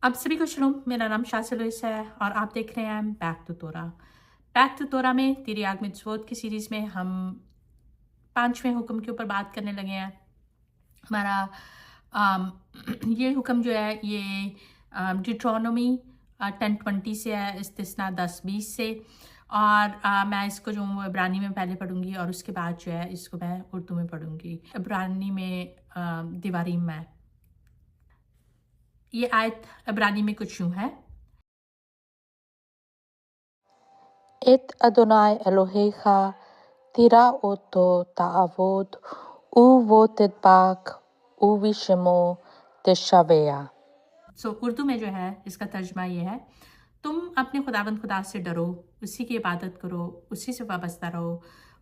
आप सभी को शुरू। मेरा नाम शासिल लुइस है और आप देख रहे हैं बैक टू तोरा। बैक टू तोरा में तिरियाग मित्सवोत की सीरीज़ में हम 5वें हुक्म के ऊपर बात करने लगे हैं। हमारा अम, ये हुक्म जो है ये डिट्रोनोमी 10:20 से है, इस्तिस्ना 10:20 से। और मैं इसको जो हूँ इब्रानी में पहले पढ़ूंगी और उसके बाद जो है इसको मैं उर्दू में पढ़ूंगी। इब्रानी में दीवारी में ये आयत इब्रानी में कुछ यूँ है। את אדוני אלוהיך תירא אותו תעבוד ובו תדבק ובשמו תשבע। उर्दू में जो है इसका तर्जमा ये है, तुम अपने खुदावंद खुदा से डरो, उसी की इबादत करो, उसी से वाबस्ता रहो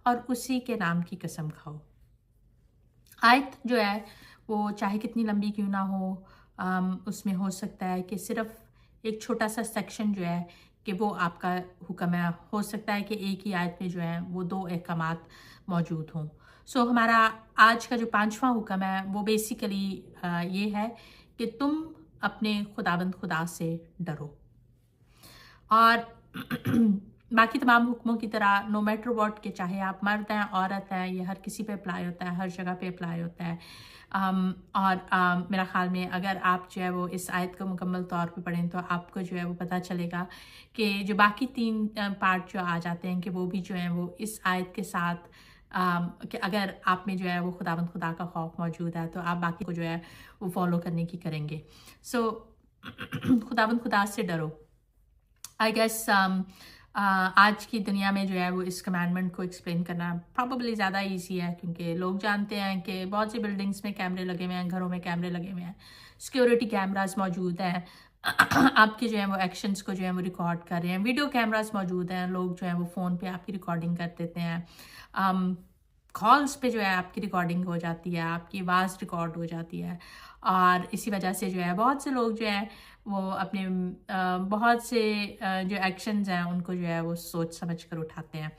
और उसी के नाम की कसम खाओ। आयत जो है वो चाहे कितनी लंबी क्यों ना हो, उसमें हो सकता है कि सिर्फ एक छोटा सा सेक्शन जो है कि वो आपका हुक्म है। हो सकता है कि एक ही आयत में जो है वो 2 अहकामात मौजूद हों। हमारा आज का जो 5वां हुक्म है वो बेसिकली ये है कि तुम अपने खुदाबंद खुदा से डरो। और बाकी तमाम हुक्मों की तरह नो मैटर व्हाट, के चाहे आप मर्द हैं औरत हैं, ये हर किसी पे अप्लाई होता है, हर जगह पे अप्लाई होता है। मेरा ख़्याल में अगर आप जो है वो इस आयत को मुकम्मल तौर पे पढ़ें तो आपको जो है वो पता चलेगा कि जो बाकी 3 पार्ट जो आ जाते हैं कि वो भी जो है वो इस आयत के साथ कि अगर आप में जो है वो खुदावंद खुदा का खौफ मौजूद है तो आप बाकी को जो है वो फॉलो करने की करेंगे। खुदावंद खुदा से डरो। आई गेस आज की दुनिया में जो है वो इस कमांडमेंट को एक्सप्लेन करना प्रॉबली ज़्यादा इजी है, क्योंकि लोग जानते हैं कि बहुत सी बिल्डिंग्स में कैमरे लगे हुए हैं, घरों में कैमरे लगे हुए हैं, सिक्योरिटी कैमरास मौजूद हैं। आपके जो है वो एक्शंस को जो है वो रिकॉर्ड कर रहे हैं, वीडियो कैमरास मौजूद हैं, लोग जो है वो फ़ोन पे आपकी रिकॉर्डिंग कर देते हैं, कॉल्स पे जो है आपकी रिकॉर्डिंग हो जाती है, आपकी आवाज़ रिकॉर्ड हो जाती है। और इसी वजह से जो है बहुत से लोग जो है वो अपने बहुत से जो एक्शंस हैं उनको जो है वो सोच समझ कर उठाते हैं।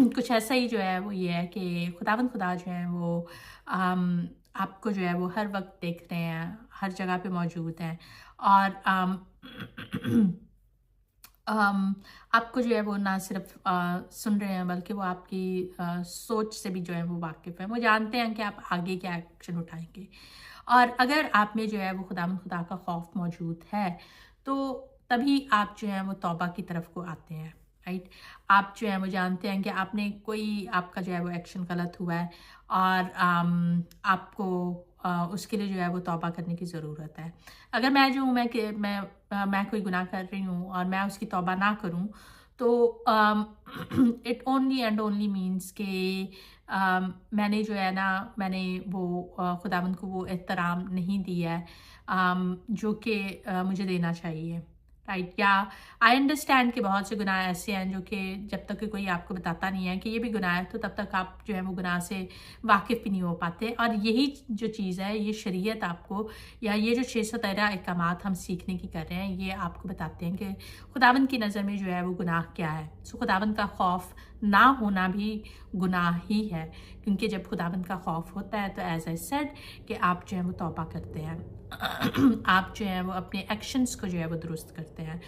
कुछ ऐसा ही जो है वो ये है कि खुदावंद खुदा जो है वो आपको जो है वो हर वक्त देख रहे हैं, हर जगह पे मौजूद हैं। और आपको जो है वो ना सिर्फ सुन रहे हैं बल्कि वो आपकी सोच से भी जो है वो वाकिफ़ है। वो जानते हैं कि आप आगे क्या एक्शन उठाएंगे। और अगर आप में जो है वो खुदा का खौफ मौजूद है तो तभी आप जो है वो तौबा की तरफ को आते हैं, राइट। आप जो है वो जानते हैं कि आपने कोई आपका जो है वो एक्शन गलत हुआ है और आपको उसके लिए जो है वो तौबा करने की ज़रूरत है। अगर मैं जो हूँ मैं कोई गुनाह कर रही हूँ और मैं उसकी तौबा ना करूँ तो it only and only means के मैंने जो है ना मैंने वो खुदावंद को वो एहतराम नहीं दिया है जो कि मुझे देना चाहिए, राइट। या आई अंडरस्टैंड कि बहुत से गुनाह ऐसे हैं जो कि जब तक कि कोई आपको बताता नहीं है कि ये भी गुनाह है तो तब तक आप जो है वो गुनाह से वाकिफ़ भी नहीं हो पाते। और यही जो चीज़ है, ये शरीयत आपको या ये जो 613 अहकामात हम सीखने की कर रहे हैं, ये आपको बताते हैं कि खुदावंद की नज़र में जो है वो गुनाह क्या है। खुदावंद का खौफ ना होना भी गुनाह ही है, क्योंकि जब खुदावंद का खौफ होता है तो एज आई सेड कि आप जो है वो तौबा करते हैं, आप जो है वो अपने एक्शंस को जो है वो दुरुस्त करते हैं।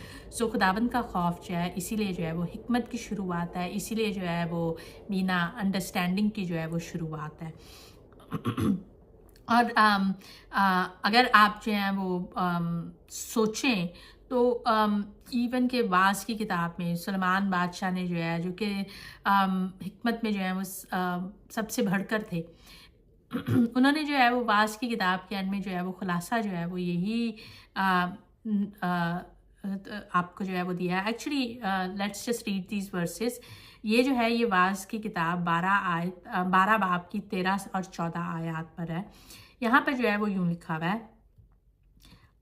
खुदावंद का खौफ जो है इसीलिए जो है वो हिकमत की शुरुआत है, इसीलिए जो है वो बिना अंडरस्टैंडिंग की जो है वो शुरुआत है। और अगर आप जो हैं वो सोचें तो इवन के वास की किताब में सुलेमान बादशाह ने जो है, जो कि हिकमत में जो है वो सबसे बढ़कर थे, उन्होंने जो है वो वास की किताब के अंत में जो है वो खुलासा जो है वो यही आपको जो है वो दिया है। Actually let's just read these versus. ये जो है ये वास की किताब 12 बाब की 13 और 14 आयत पर है। यहाँ पर जो है वो यूं लिखा हुआ है,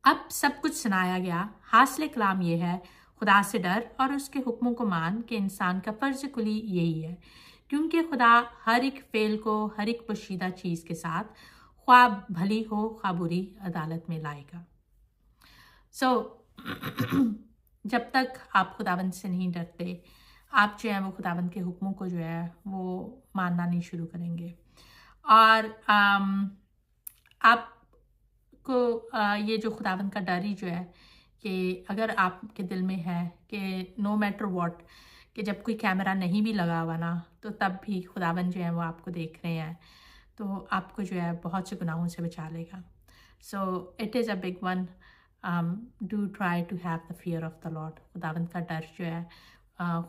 अब सब कुछ सुनाया गया, हासिल कलाम ये है, खुदा से डर और उसके हुक्मों को मान कि इंसान का फ़र्ज कुली यही है, क्योंकि खुदा हर एक फ़ेल को हर एक पोशीदा चीज़ के साथ ख्वाह भली हो ख्वाह बुरी अदालत में लाएगा। जब तक आप खुदावंद से नहीं डरते, आप जो है वो खुदावंद के हुक्मों को जो है वो मानना नहीं शुरू करेंगे। और आप को ये जो खुदावंद का डर ही जो है कि अगर आपके दिल में है कि नो मैटर व्हाट, कि जब कोई कैमरा नहीं भी लगा हुआ ना, तो तब भी खुदावंद जो है वो आपको देख रहे हैं, तो आपको जो है बहुत से गुनाहों से बचा लेगा। So it is a big one. Do try to have the fear of the Lord. खुदावंद का डर जो है,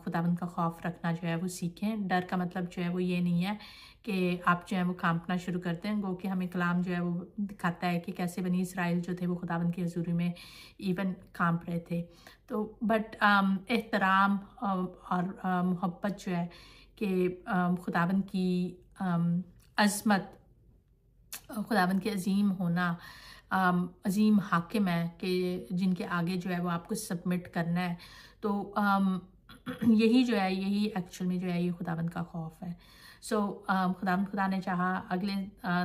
खुदावंद का खौफ रखना जो है वो सीखें। डर का मतलब जो है वो ये नहीं है कि आप जो है वो कांपना शुरू करते हैं। गो कि हमें कलाम जो है वो दिखाता है कि कैसे बनी इसराइल जो थे वो खुदावंद की हजूरी में इवन कांप रहे थे। तो बट एहतराम और मोहब्बत जो है कि खुदावंद की अज़मत, खुदावंद के अजीम होना, अजीम हाकिम है कि जिनके आगे जो है वो आपको सबमिट करना है। तो यही जो है, यही एक्चुअल में जो है ये खुदावंद का खौफ है। सो खुदा ने चाहा अगले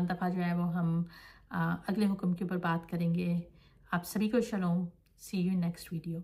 दफ़ा जो है वो हम अगले हुक्म के ऊपर बात करेंगे। आप सभी को शलोम। सी यू नेक्स्ट वीडियो।